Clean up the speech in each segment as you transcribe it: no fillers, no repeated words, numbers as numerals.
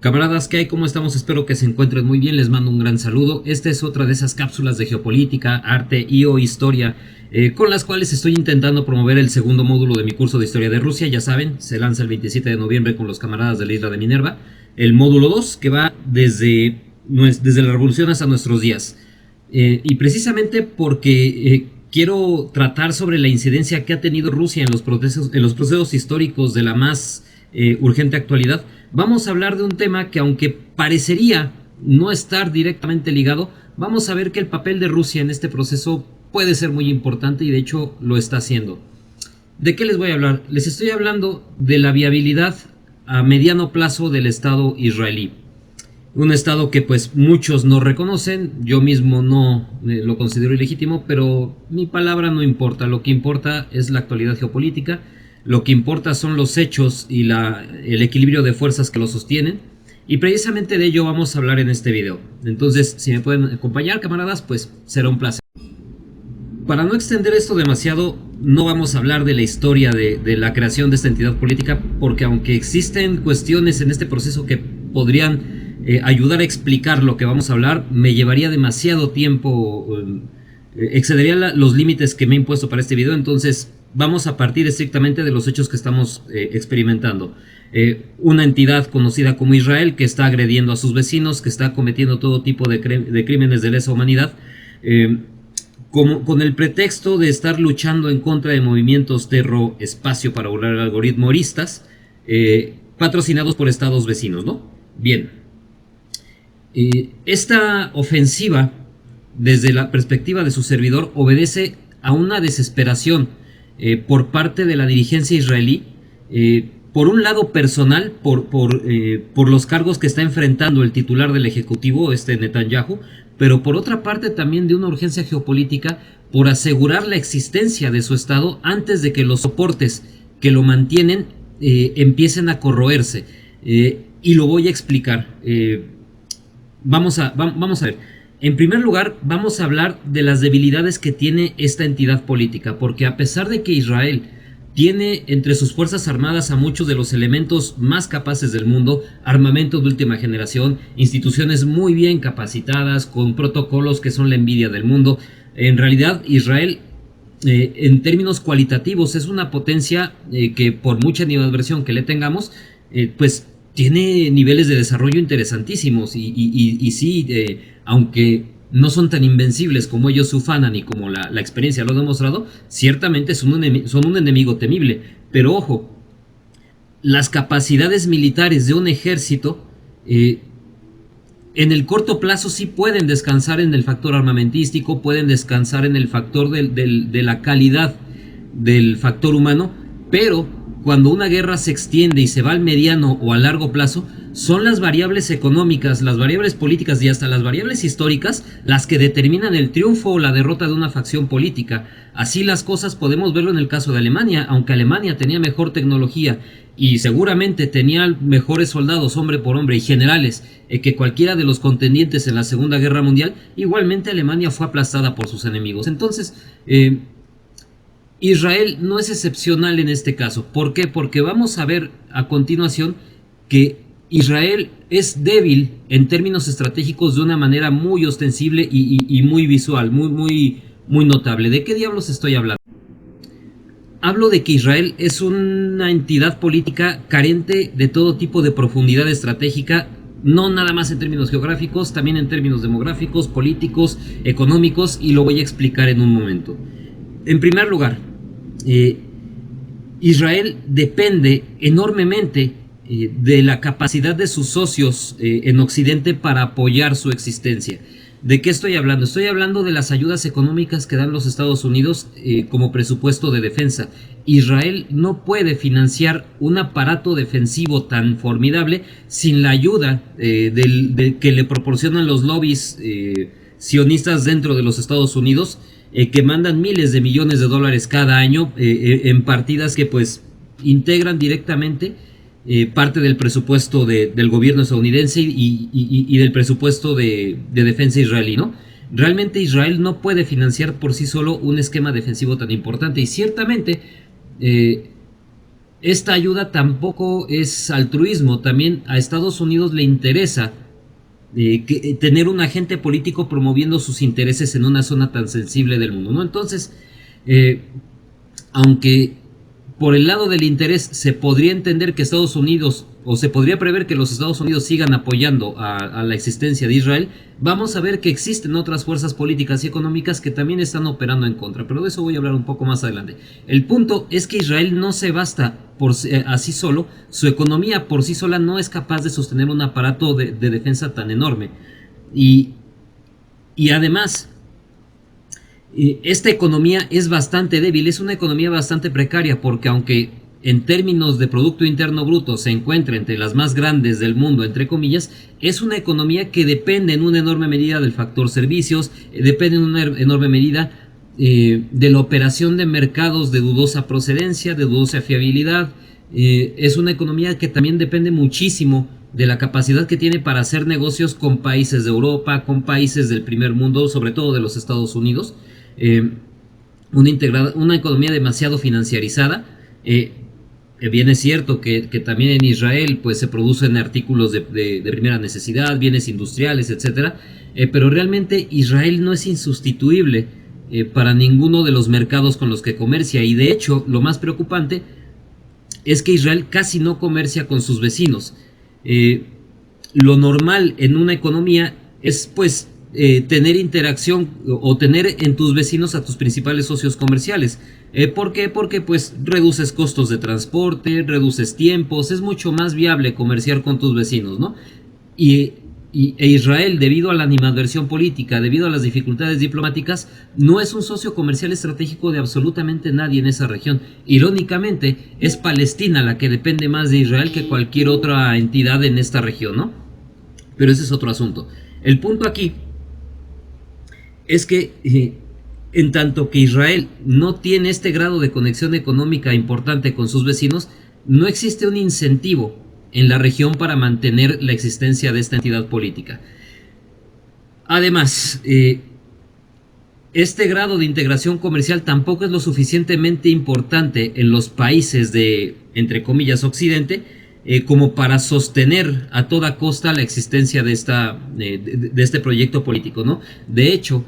Camaradas, ¿qué hay? ¿Cómo estamos? Espero que se encuentren muy bien, les mando un gran saludo. Esta es otra de esas cápsulas de geopolítica, arte y o historia con las cuales estoy intentando promover el segundo módulo de mi curso de historia de Rusia. Ya saben, se lanza el 27 de noviembre con los camaradas de la isla de Minerva. El módulo 2 que va desde la revolución hasta nuestros días. Y precisamente porque quiero tratar sobre la incidencia que ha tenido Rusia en los procesos históricos de la más urgente actualidad. Vamos a hablar de un tema que, aunque parecería no estar directamente ligado, vamos a ver que el papel de Rusia en este proceso puede ser muy importante y de hecho lo está haciendo. ¿De qué les voy a hablar? Les estoy hablando de la viabilidad a mediano plazo del Estado israelí. Un Estado que pues muchos no reconocen, yo mismo no lo considero ilegítimo, pero mi palabra no importa, lo que importa es la actualidad geopolítica. Lo que importa son los hechos y el equilibrio de fuerzas que lo sostienen. Y precisamente de ello vamos a hablar en este video. Entonces, si me pueden acompañar, camaradas, pues será un placer. Para no extender esto demasiado, no vamos a hablar de la historia de la creación de esta entidad política, porque aunque existen cuestiones en este proceso que podrían ayudar a explicar lo que vamos a hablar, me llevaría demasiado tiempo, excedería los límites que me he impuesto para este video. Entonces vamos a partir estrictamente de los hechos que estamos experimentando. Una entidad conocida como Israel, que está agrediendo a sus vecinos, que está cometiendo todo tipo de crímenes de lesa humanidad, con el pretexto de estar luchando en contra de movimientos espacio para burlar el algoritmo oristas, patrocinados por estados vecinos, ¿no? Bien. Esta ofensiva, desde la perspectiva de su servidor, obedece a una desesperación por parte de la dirigencia israelí, por un lado personal, por los cargos que está enfrentando el titular del Ejecutivo, Netanyahu, pero por otra parte también de una urgencia geopolítica por asegurar la existencia de su Estado antes de que los soportes que lo mantienen empiecen a corroerse. Y lo voy a explicar. Vamos a ver. En primer lugar, vamos a hablar de las debilidades que tiene esta entidad política, porque a pesar de que Israel tiene entre sus fuerzas armadas a muchos de los elementos más capaces del mundo, armamento de última generación, instituciones muy bien capacitadas, con protocolos que son la envidia del mundo, en realidad Israel, en términos cualitativos, es una potencia que por mucha animadversión que le tengamos, pues tiene niveles de desarrollo interesantísimos y sí, aunque no son tan invencibles como ellos se ufanan y como la experiencia lo ha demostrado, ciertamente son un enemigo temible. Pero ojo, las capacidades militares de un ejército en el corto plazo sí pueden descansar en el factor armamentístico, pueden descansar en el factor de la calidad del factor humano, pero cuando una guerra se extiende y se va al mediano o a largo plazo, son las variables económicas, las variables políticas y hasta las variables históricas las que determinan el triunfo o la derrota de una facción política. Así las cosas podemos verlo en el caso de Alemania. Aunque Alemania tenía mejor tecnología y seguramente tenía mejores soldados hombre por hombre y generales que cualquiera de los contendientes en la Segunda Guerra Mundial, igualmente Alemania fue aplastada por sus enemigos. Entonces, Israel no es excepcional en este caso. ¿Por qué? Porque vamos a ver a continuación que Israel es débil en términos estratégicos de una manera muy ostensible y muy visual, muy notable. ¿De qué diablos estoy hablando? Hablo de que Israel es una entidad política carente de todo tipo de profundidad estratégica, no nada más en términos geográficos, también en términos demográficos, políticos, económicos, y lo voy a explicar en un momento. En primer lugar, Israel depende enormemente de la capacidad de sus socios en Occidente para apoyar su existencia. ¿De qué estoy hablando? Estoy hablando de las ayudas económicas que dan los Estados Unidos como presupuesto de defensa. Israel no puede financiar un aparato defensivo tan formidable sin la ayuda que le proporcionan los lobbies sionistas dentro de los Estados Unidos, que mandan miles de millones de dólares cada año en partidas que pues integran directamente parte del presupuesto del gobierno estadounidense y del presupuesto de defensa israelí, ¿no? Realmente Israel no puede financiar por sí solo un esquema defensivo tan importante, y ciertamente esta ayuda tampoco es altruismo, también a Estados Unidos le interesa tener un agente político promoviendo sus intereses en una zona tan sensible del mundo, ¿no? Entonces, eh, aunque por el lado del interés se podría entender que Estados Unidos, o se podría prever que los Estados Unidos sigan apoyando a la existencia de Israel, vamos a ver que existen otras fuerzas políticas y económicas que también están operando en contra, pero de eso voy a hablar un poco más adelante. El punto es que Israel no se basta por así solo, su economía por sí sola no es capaz de sostener un aparato de defensa tan enorme. Y, y además, esta economía es bastante débil, es una economía bastante precaria, porque aunque en términos de Producto Interno Bruto se encuentra entre las más grandes del mundo, entre comillas, es una economía que depende en una enorme medida del factor servicios, depende en una enorme medida de la operación de mercados de dudosa procedencia, de dudosa fiabilidad. Es una economía que también depende muchísimo de la capacidad que tiene para hacer negocios con países de Europa, con países del primer mundo, sobre todo de los Estados Unidos. Una economía demasiado financiarizada. Bien es cierto que también en Israel pues se producen artículos de primera necesidad, bienes industriales, etcétera, pero realmente Israel no es insustituible para ninguno de los mercados con los que comercia, y de hecho lo más preocupante es que Israel casi no comercia con sus vecinos. Lo normal en una economía es pues tener interacción o tener en tus vecinos a tus principales socios comerciales. ¿Por qué? Porque pues reduces costos de transporte, reduces tiempos, es mucho más viable comerciar con tus vecinos, ¿no? E Israel, debido a la animadversión política, debido a las dificultades diplomáticas, no es un socio comercial estratégico de absolutamente nadie en esa región. Irónicamente, es Palestina la que depende más de Israel que cualquier otra entidad en esta región, ¿no? Pero ese es otro asunto. El punto aquí es que en tanto que Israel no tiene este grado de conexión económica importante con sus vecinos, no existe un incentivo en la región para mantener la existencia de esta entidad política. Además, este grado de integración comercial tampoco es lo suficientemente importante en los países de, entre comillas, Occidente, como para sostener a toda costa la existencia de este proyecto político, ¿no? De hecho,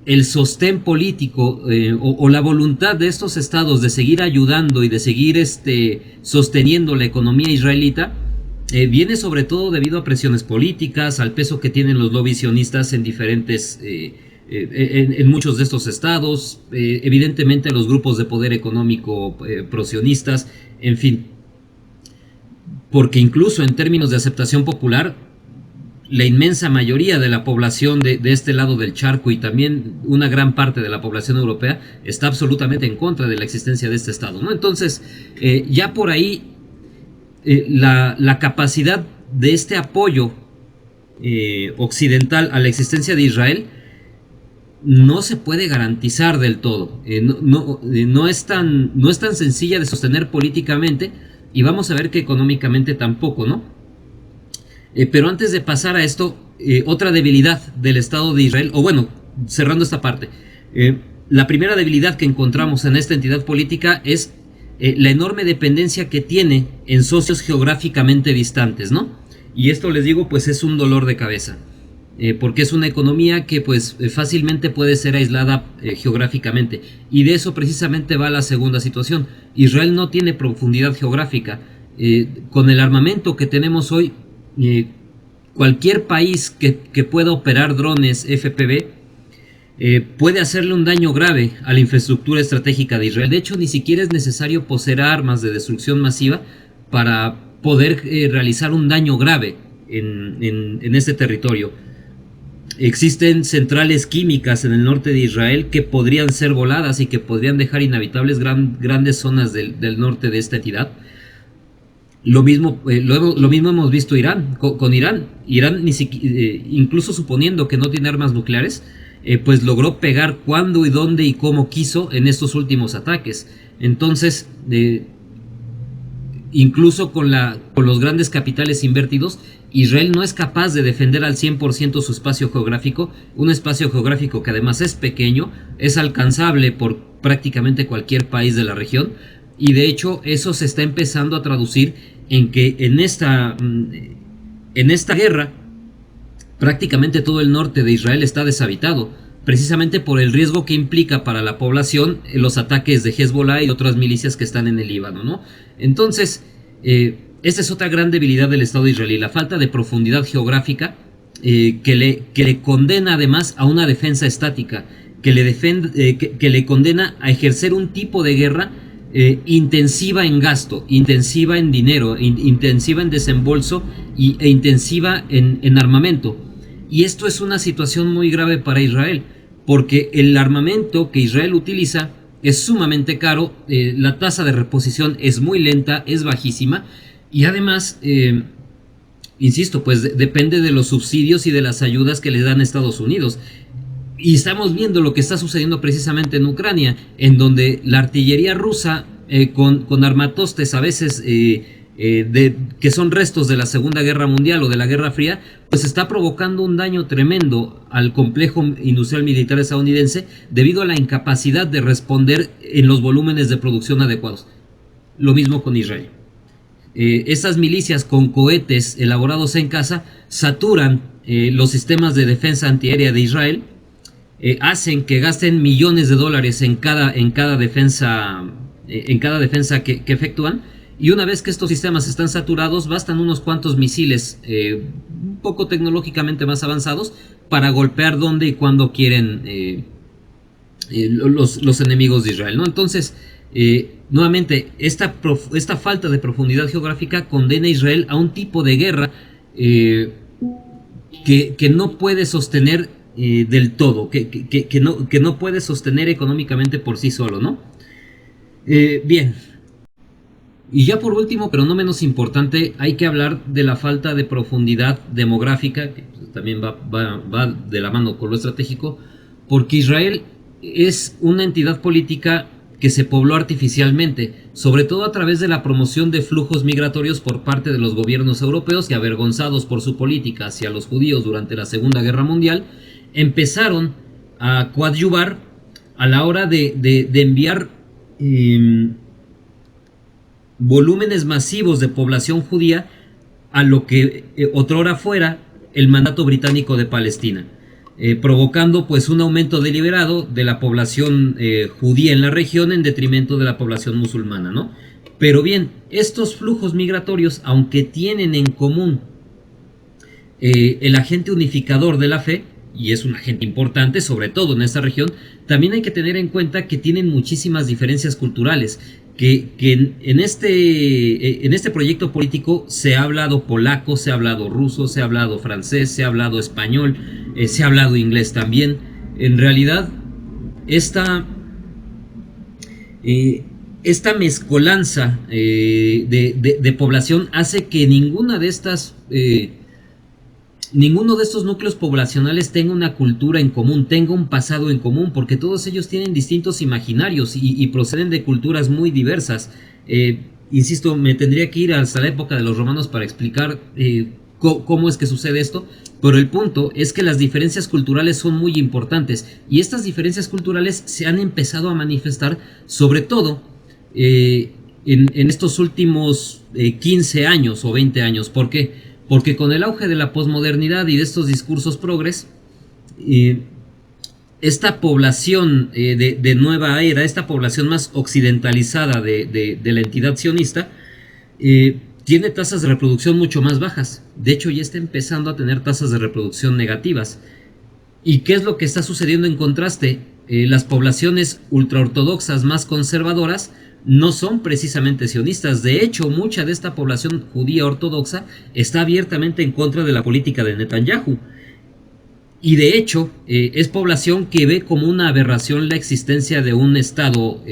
el sostén político o la voluntad de estos estados de seguir ayudando y de seguir sosteniendo la economía israelita viene sobre todo debido a presiones políticas, al peso que tienen los lobbies sionistas en diferentes en muchos de estos estados, evidentemente los grupos de poder económico prosionistas, en fin, porque incluso en términos de aceptación popular, la inmensa mayoría de la población de este lado del charco y también una gran parte de la población europea está absolutamente en contra de la existencia de este Estado, ¿no? Entonces, ya por ahí la capacidad de este apoyo occidental a la existencia de Israel no se puede garantizar del todo. No es tan sencilla de sostener políticamente, y vamos a ver que económicamente tampoco, ¿no? Pero antes de pasar a esto, otra debilidad del Estado de Israel, o bueno, cerrando esta parte, la primera debilidad que encontramos en esta entidad política es la enorme dependencia que tiene en socios geográficamente distantes, ¿no? Y esto, les digo, pues es un dolor de cabeza, porque es una economía que pues fácilmente puede ser aislada geográficamente, y de eso precisamente va la segunda situación. Israel no tiene profundidad geográfica. Con el armamento que tenemos hoy, cualquier país que pueda operar drones FPV puede hacerle un daño grave a la infraestructura estratégica de Israel. De hecho, ni siquiera es necesario poseer armas de destrucción masiva para poder realizar un daño grave en este territorio. Existen centrales químicas en el norte de Israel que podrían ser voladas y que podrían dejar inhabitables grandes zonas del norte de esta entidad. Lo mismo hemos visto con Irán. Irán, incluso suponiendo que no tiene armas nucleares, pues logró pegar cuando y dónde y cómo quiso en estos últimos ataques. Entonces, incluso con los grandes capitales invertidos, Israel no es capaz de defender al 100% su espacio geográfico, un espacio geográfico que además es pequeño, es alcanzable por prácticamente cualquier país de la región, y de hecho eso se está empezando a traducir en que en esta guerra prácticamente todo el norte de Israel está deshabitado, precisamente por el riesgo que implica para la población los ataques de Hezbollah y otras milicias que están en el Líbano, ¿no? Entonces, esta es otra gran debilidad del Estado israelí, la falta de profundidad geográfica que le condena además a una defensa estática, que le condena a ejercer un tipo de guerra intensiva en gasto, intensiva en dinero, intensiva en desembolso e intensiva en armamento. Y esto es una situación muy grave para Israel, porque el armamento que Israel utiliza es sumamente caro, la tasa de reposición es muy lenta, es bajísima, y además, insisto, pues depende de los subsidios y de las ayudas que le dan Estados Unidos. Y estamos viendo lo que está sucediendo precisamente en Ucrania, en donde la artillería rusa con armatostes a veces que son restos de la Segunda Guerra Mundial o de la Guerra Fría, pues está provocando un daño tremendo al complejo industrial militar estadounidense debido a la incapacidad de responder en los volúmenes de producción adecuados. Lo mismo con Israel. Estas milicias con cohetes elaborados en casa saturan los sistemas de defensa antiaérea de Israel, hacen que gasten millones de dólares en cada defensa que efectúan, y una vez que estos sistemas están saturados bastan unos cuantos misiles un poco tecnológicamente más avanzados para golpear donde y cuando quieren los enemigos de Israel, ¿no? Entonces, nuevamente, esta falta de profundidad geográfica condena a Israel a un tipo de guerra que no puede sostener del todo, que no puede sostener económicamente por sí solo, ¿no? Bien, y ya por último, pero no menos importante, hay que hablar de la falta de profundidad demográfica, que también va de la mano con lo estratégico, porque Israel es una entidad política que se pobló artificialmente, sobre todo a través de la promoción de flujos migratorios por parte de los gobiernos europeos que, avergonzados por su política hacia los judíos durante la Segunda Guerra Mundial, empezaron a coadyuvar a la hora de enviar volúmenes masivos de población judía a lo que otrora fuera el mandato británico de Palestina, provocando pues un aumento deliberado de la población judía en la región en detrimento de la población musulmana, ¿no? Pero bien, estos flujos migratorios, aunque tienen en común el agente unificador de la fe, y es un agente importante, sobre todo en esta región, también hay que tener en cuenta que tienen muchísimas diferencias culturales, que en este proyecto político se ha hablado polaco, se ha hablado ruso, se ha hablado francés, se ha hablado español, se ha hablado inglés también. En realidad, esta mezcolanza de población hace que ninguno de estos núcleos poblacionales tenga una cultura en común, tenga un pasado en común, porque todos ellos tienen distintos imaginarios y proceden de culturas muy diversas. Insisto, me tendría que ir hasta la época de los romanos para explicar cómo es que sucede esto, pero el punto es que las diferencias culturales son muy importantes, y estas diferencias culturales se han empezado a manifestar sobre todo en estos últimos 15 años o 20 años. ¿Por qué? Porque con el auge de la posmodernidad y de estos discursos progres, esta población de nueva era, esta población más occidentalizada de la entidad sionista, tiene tasas de reproducción mucho más bajas. De hecho, ya está empezando a tener tasas de reproducción negativas. ¿Y qué es lo que está sucediendo en contraste? Las poblaciones ultraortodoxas más conservadoras no son precisamente sionistas. De hecho, mucha de esta población judía ortodoxa está abiertamente en contra de la política de Netanyahu. Y de hecho, es población que ve como una aberración la existencia de un Estado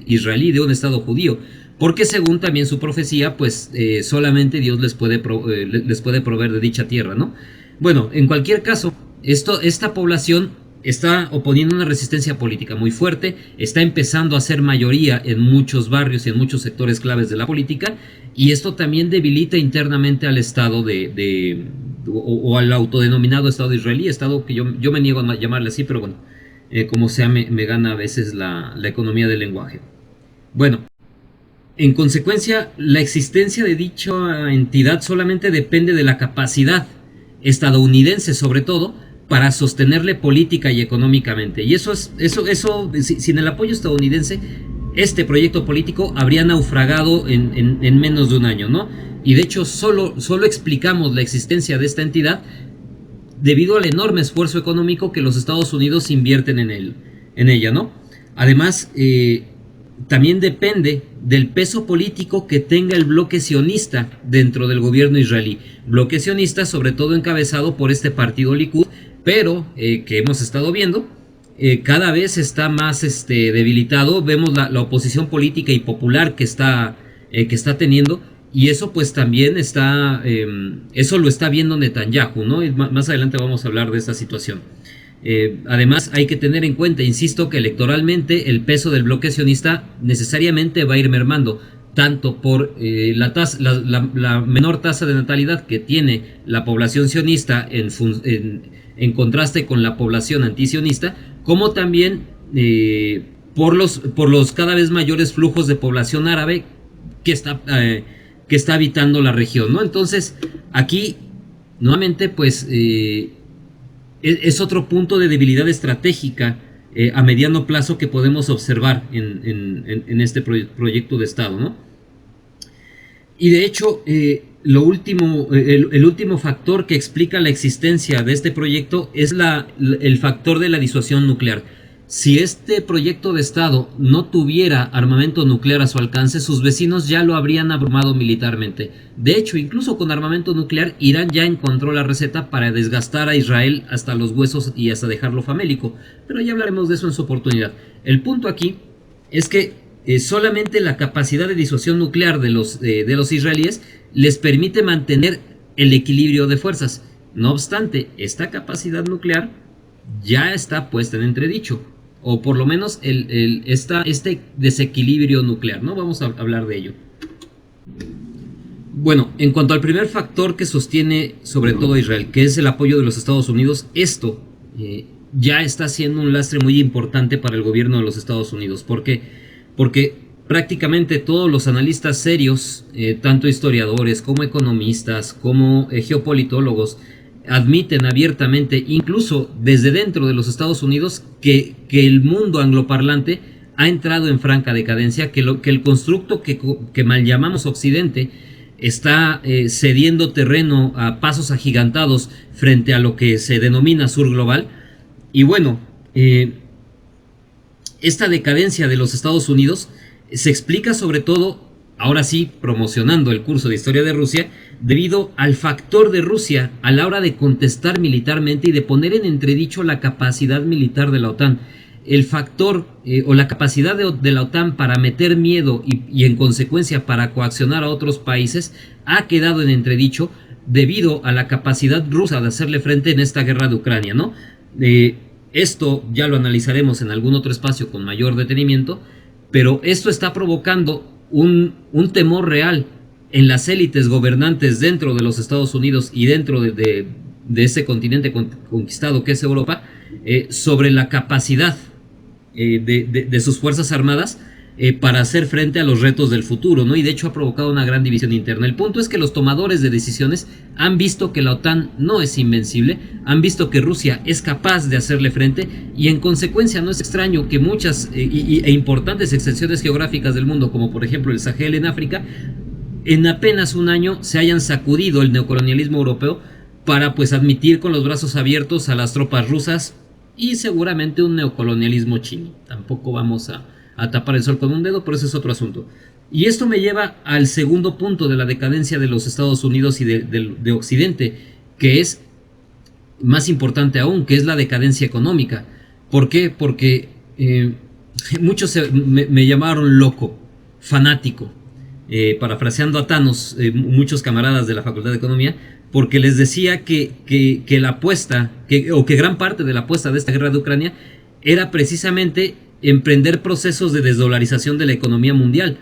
israelí, de un Estado judío. Porque según también su profecía, pues solamente Dios les puede proveer de dicha tierra, ¿no? Bueno, en cualquier caso, esta población está oponiendo una resistencia política muy fuerte, está empezando a ser mayoría en muchos barrios y en muchos sectores claves de la política, y esto también debilita internamente al Estado o al autodenominado Estado israelí, Estado que yo me niego a llamarle así, pero bueno, como sea, me gana a veces la economía del lenguaje. Bueno, En consecuencia, la existencia de dicha entidad solamente depende de la capacidad estadounidense, sobre todo, para sostenerle política y económicamente. Y sin el apoyo estadounidense, este proyecto político habría naufragado en menos de un año, ¿no? Y de hecho, solo explicamos la existencia de esta entidad debido al enorme esfuerzo económico que los Estados Unidos invierten en ella, ¿no? Además, también depende del peso político que tenga el bloque sionista dentro del gobierno israelí. Bloque sionista sobre todo encabezado por este partido Likud, pero que hemos estado viendo, cada vez está más debilitado. Vemos la oposición política y popular que está teniendo, y eso pues también eso lo está viendo Netanyahu, ¿no? Y más adelante vamos a hablar de esta situación. Además hay que tener en cuenta, insisto, que electoralmente el peso del bloque sionista necesariamente va a ir mermando, tanto por la menor tasa de natalidad que tiene la población sionista en contraste con la población antisionista, como también por los cada vez mayores flujos de población árabe que está habitando la región, ¿no? Entonces, aquí, nuevamente, pues, es otro punto de debilidad estratégica a mediano plazo que podemos observar en este proyecto de Estado, ¿no? Y de hecho, el último factor que explica la existencia de este proyecto es el factor de la disuasión nuclear. Si este proyecto de Estado no tuviera armamento nuclear a su alcance, sus vecinos ya lo habrían abrumado militarmente. De hecho, incluso con armamento nuclear, Irán ya encontró la receta para desgastar a Israel hasta los huesos y hasta dejarlo famélico. Pero ya hablaremos de eso en su oportunidad. El punto aquí es que solamente la capacidad de disuasión nuclear de los israelíes les permite mantener el equilibrio de fuerzas. No obstante, esta capacidad nuclear ya está puesta en entredicho, o por lo menos este desequilibrio nuclear, ¿no? Vamos a hablar de ello. Bueno, en cuanto al primer factor que sostiene sobre todo a Israel, que es el apoyo de los Estados Unidos, esto ya está siendo un lastre muy importante para el gobierno de los Estados Unidos. ¿Por qué? Porque prácticamente todos los analistas serios, tanto historiadores como economistas, como geopolitólogos, admiten abiertamente, incluso desde dentro de los Estados Unidos, que el mundo angloparlante ha entrado en franca decadencia, que el constructo que mal llamamos Occidente está cediendo terreno a pasos agigantados frente a lo que se denomina sur global. Y bueno, esta decadencia de los Estados Unidos se explica sobre todo, ahora sí, promocionando el curso de historia de Rusia, debido al factor de Rusia a la hora de contestar militarmente y de poner en entredicho la capacidad militar de la OTAN. El factor o la capacidad de la OTAN para meter miedo y en consecuencia para coaccionar a otros países ha quedado en entredicho debido a la capacidad rusa de hacerle frente en esta guerra de Ucrania, ¿no? Esto ya lo analizaremos en algún otro espacio con mayor detenimiento, pero esto está provocando un temor real en las élites gobernantes dentro de los Estados Unidos y dentro de ese continente conquistado que es Europa, sobre la capacidad de sus fuerzas armadas para hacer frente a los retos del futuro, ¿no? Y de hecho ha provocado una gran división interna. El punto es que los tomadores de decisiones han visto que la OTAN no es invencible, han visto que Rusia es capaz de hacerle frente, y en consecuencia no es extraño que muchas e importantes extensiones geográficas del mundo, como por ejemplo el Sahel en África, en apenas un año se hayan sacudido el neocolonialismo europeo para pues admitir con los brazos abiertos a las tropas rusas y seguramente un neocolonialismo chino. Tampoco vamos a tapar el sol con un dedo, pero ese es otro asunto. Y esto me lleva al segundo punto de la decadencia de los Estados Unidos y de Occidente, que es más importante aún, que es la decadencia económica. ¿Por qué? Porque muchos me llamaron loco, fanático, parafraseando a Thanos, muchos camaradas de la Facultad de Economía, porque les decía que la apuesta, o que gran parte de la apuesta de esta guerra de Ucrania era precisamente emprender procesos de desdolarización de la economía mundial.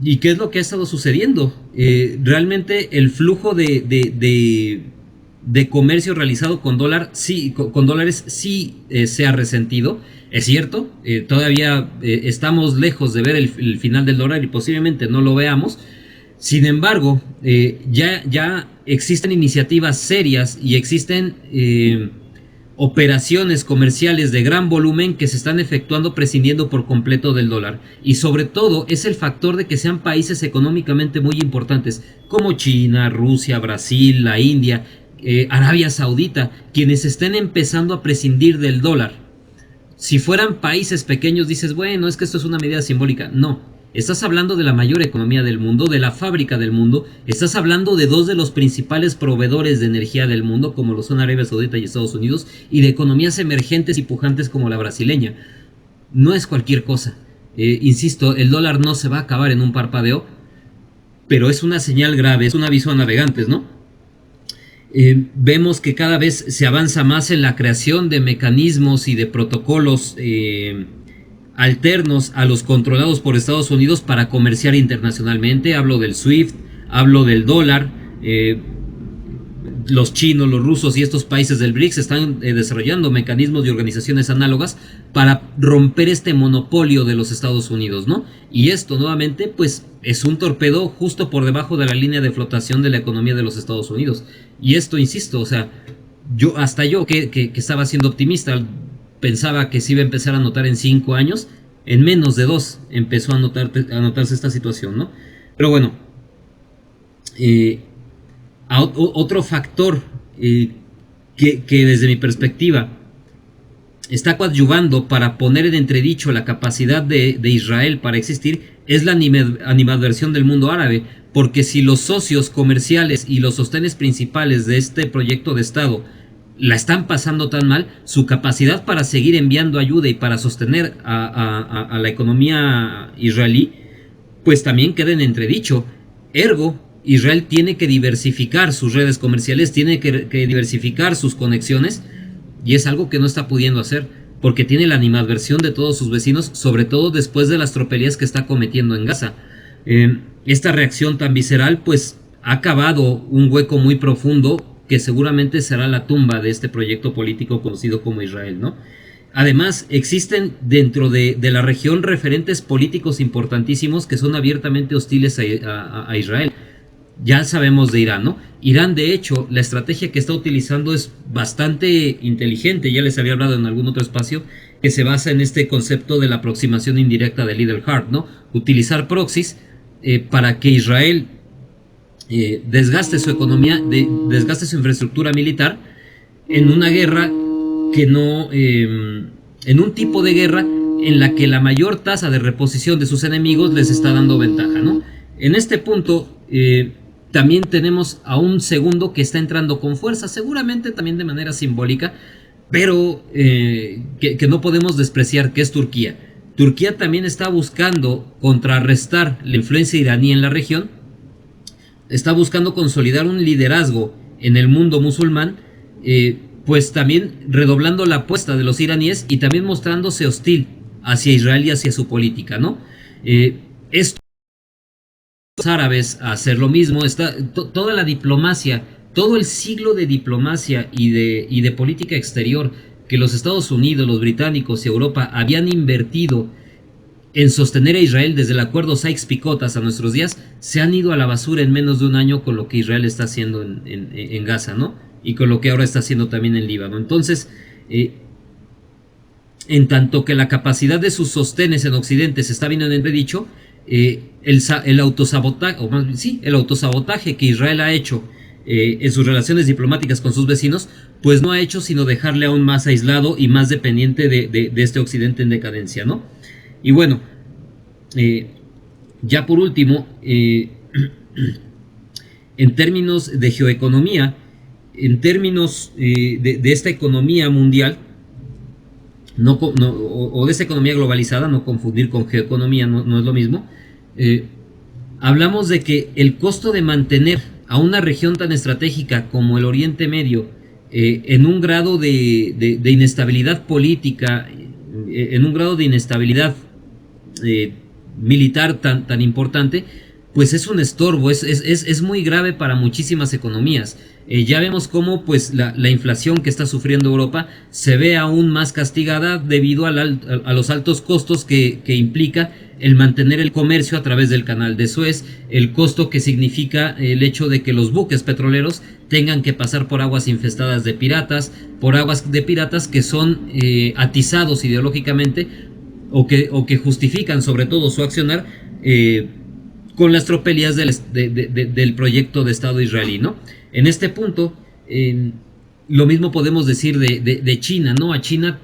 ¿Y qué es lo que ha estado sucediendo? Realmente el flujo de de comercio realizado con dólar, sí, con dólares sí se ha resentido. Es cierto, todavía estamos lejos de ver el final del dólar y posiblemente no lo veamos. Sin embargo, ya existen iniciativas serias y existen operaciones comerciales de gran volumen que se están efectuando prescindiendo por completo del dólar. Y sobre todo es el factor de que sean países económicamente muy importantes como China, Rusia, Brasil, la India, Arabia Saudita, quienes estén empezando a prescindir del dólar. Si fueran países pequeños dices, bueno, es que esto es una medida simbólica. No, estás hablando de la mayor economía del mundo, de la fábrica del mundo, estás hablando de dos de los principales proveedores de energía del mundo, como lo son Arabia Saudita y Estados Unidos, y de economías emergentes y pujantes como la brasileña. No es cualquier cosa. Insisto, el dólar no se va a acabar en un parpadeo, pero es una señal grave, es un aviso a navegantes, ¿no? Vemos que cada vez se avanza más en la creación de mecanismos y de protocolos alternos a los controlados por Estados Unidos para comerciar internacionalmente. Hablo del SWIFT, hablo del dólar. Los chinos, los rusos y estos países del BRICS están desarrollando mecanismos y organizaciones análogas para romper este monopolio de los Estados Unidos, ¿no? Y esto nuevamente pues es un torpedo justo por debajo de la línea de flotación de la economía de los Estados Unidos. Y esto, insisto, o sea, yo que estaba siendo optimista, pensaba que se iba a empezar a notar en 5 años, en menos de 2 empezó a notarse esta situación, ¿no? Pero bueno, otro factor que desde mi perspectiva está coadyuvando para poner en entredicho la capacidad de Israel para existir es la animadversión del mundo árabe, porque si los socios comerciales y los sostenes principales de este proyecto de Estado la están pasando tan mal, su capacidad para seguir enviando ayuda y para sostener a la economía israelí, pues también queda en entredicho. Ergo, Israel tiene que diversificar sus redes comerciales, tiene que diversificar sus conexiones, y es algo que no está pudiendo hacer, porque tiene la animadversión de todos sus vecinos, sobre todo después de las tropelías que está cometiendo en Gaza. Esta reacción tan visceral, pues, ha cavado un hueco muy profundo que seguramente será la tumba de este proyecto político conocido como Israel, ¿no? Además, existen dentro de la región referentes políticos importantísimos que son abiertamente hostiles a Israel. Ya sabemos de Irán, ¿no? Irán, de hecho, la estrategia que está utilizando es bastante inteligente, ya les había hablado en algún otro espacio, que se basa en este concepto de la aproximación indirecta de Little Heart, ¿no? Utilizar proxies para que Israel desgaste su economía, desgaste su infraestructura militar en una guerra que no... en un tipo de guerra en la que la mayor tasa de reposición de sus enemigos les está dando ventaja, ¿no? En este punto... también tenemos a un segundo que está entrando con fuerza, seguramente también de manera simbólica, pero que no podemos despreciar, que es Turquía. Turquía también está buscando contrarrestar la influencia iraní en la región, está buscando consolidar un liderazgo en el mundo musulmán, pues también redoblando la apuesta de los iraníes y también mostrándose hostil hacia Israel y hacia su política, ¿no? Esto árabes a hacer lo mismo, está toda la diplomacia, todo el siglo de diplomacia y de política exterior que los Estados Unidos, los británicos y Europa habían invertido en sostener a Israel desde el acuerdo Sykes-Picot hasta nuestros días, se han ido a la basura en menos de un año con lo que Israel está haciendo en Gaza, ¿no? Y con lo que ahora está haciendo también en Líbano. Entonces, en tanto que la capacidad de sus sostenes en Occidente se está viendo en entredicho, el autosabotaje, o más bien, sí, el autosabotaje que Israel ha hecho en sus relaciones diplomáticas con sus vecinos, pues no ha hecho sino dejarle aún más aislado y más dependiente de este Occidente en decadencia, ¿no? Y bueno, ya por último, en términos de geoeconomía, en términos de esta economía mundial, o de esta economía globalizada, no confundir con geoeconomía, no es lo mismo. Hablamos de que el costo de mantener a una región tan estratégica como el Oriente Medio en un grado de inestabilidad política, en un grado de inestabilidad militar tan importante, pues es un estorbo, es muy grave para muchísimas economías. Ya vemos cómo pues la inflación que está sufriendo Europa se ve aún más castigada debido a los altos costos que implica el mantener el comercio a través del canal de Suez, el costo que significa el hecho de que los buques petroleros tengan que pasar por aguas infestadas de piratas, por aguas de piratas que son atizados ideológicamente o que justifican sobre todo su accionar con las tropelías del proyecto de Estado israelí, ¿no? En este punto, lo mismo podemos decir de China, ¿no? A China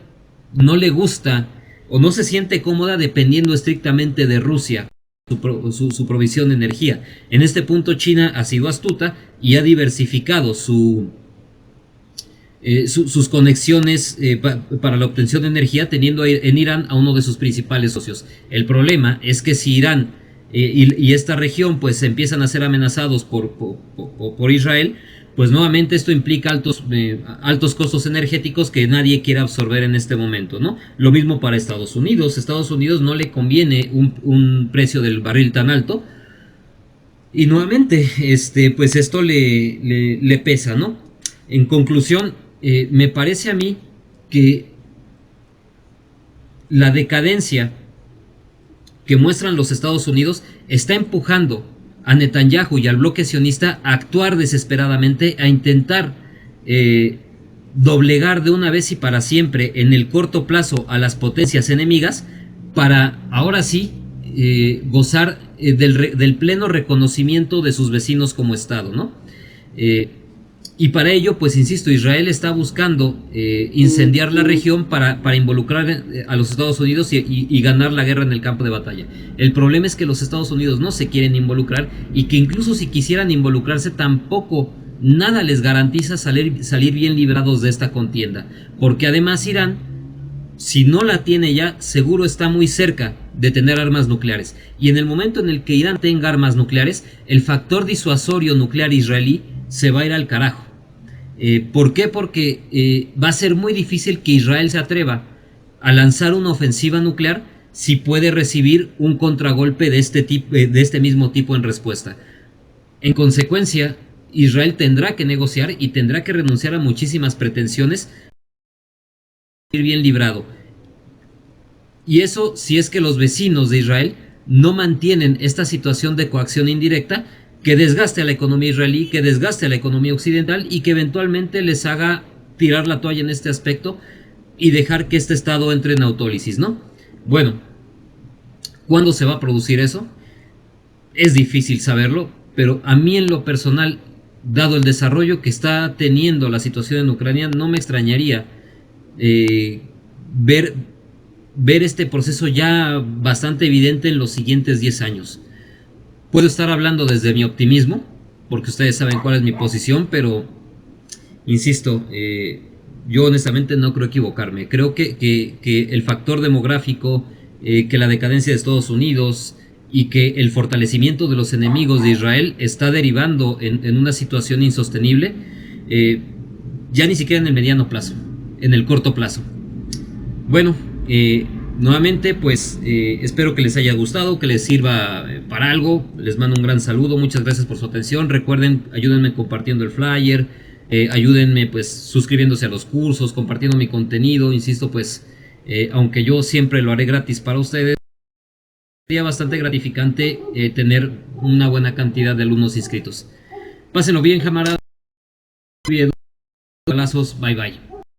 no le gusta o no se siente cómoda dependiendo estrictamente de Rusia su provisión de energía. En este punto China ha sido astuta y ha diversificado sus conexiones para la obtención de energía, teniendo en Irán a uno de sus principales socios. El problema es que si Irán y esta región pues empiezan a ser amenazados por Israel, pues nuevamente esto implica altos costos energéticos que nadie quiere absorber en este momento, ¿no? Lo mismo para Estados Unidos. Estados Unidos no le conviene un precio del barril tan alto. Y nuevamente, pues esto le pesa, ¿no? En conclusión, me parece a mí que la decadencia que muestran los Estados Unidos está empujando a Netanyahu y al bloque sionista a actuar desesperadamente, a intentar doblegar de una vez y para siempre en el corto plazo a las potencias enemigas para ahora sí gozar del pleno reconocimiento de sus vecinos como Estado, ¿no? Y para ello, pues insisto, Israel está buscando incendiar la región para involucrar a los Estados Unidos y ganar la guerra en el campo de batalla. El problema es que los Estados Unidos no se quieren involucrar y que incluso si quisieran involucrarse tampoco nada les garantiza salir bien librados de esta contienda. Porque además Irán, si no la tiene ya, seguro está muy cerca de tener armas nucleares. Y en el momento en el que Irán tenga armas nucleares, el factor disuasorio nuclear israelí se va a ir al carajo. ¿Por qué? Porque va a ser muy difícil que Israel se atreva a lanzar una ofensiva nuclear si puede recibir un contragolpe de este mismo tipo en respuesta. En consecuencia, Israel tendrá que negociar y tendrá que renunciar a muchísimas pretensiones para ir bien librado. Y eso si es que los vecinos de Israel no mantienen esta situación de coacción indirecta que desgaste a la economía israelí, que desgaste a la economía occidental y que eventualmente les haga tirar la toalla en este aspecto y dejar que este estado entre en autólisis, ¿no? Bueno, ¿cuándo se va a producir eso? Es difícil saberlo, pero a mí en lo personal, dado el desarrollo que está teniendo la situación en Ucrania, no me extrañaría ver este proceso ya bastante evidente en los siguientes 10 años. Puedo estar hablando desde mi optimismo, porque ustedes saben cuál es mi posición, pero insisto, yo honestamente no creo equivocarme. Creo que el factor demográfico, que la decadencia de Estados Unidos y que el fortalecimiento de los enemigos de Israel está derivando en una situación insostenible, ya ni siquiera en el mediano plazo, en el corto plazo. Bueno, nuevamente pues espero que les haya gustado, que les sirva para algo. Les mando un gran saludo, muchas gracias por su atención. Recuerden, ayúdenme compartiendo el flyer, ayúdenme pues suscribiéndose a los cursos, compartiendo mi contenido. Insisto pues, aunque yo siempre lo haré gratis para ustedes, sería bastante gratificante tener una buena cantidad de alumnos inscritos. Pásenlo bien, camaradas. Abrazos, bye bye.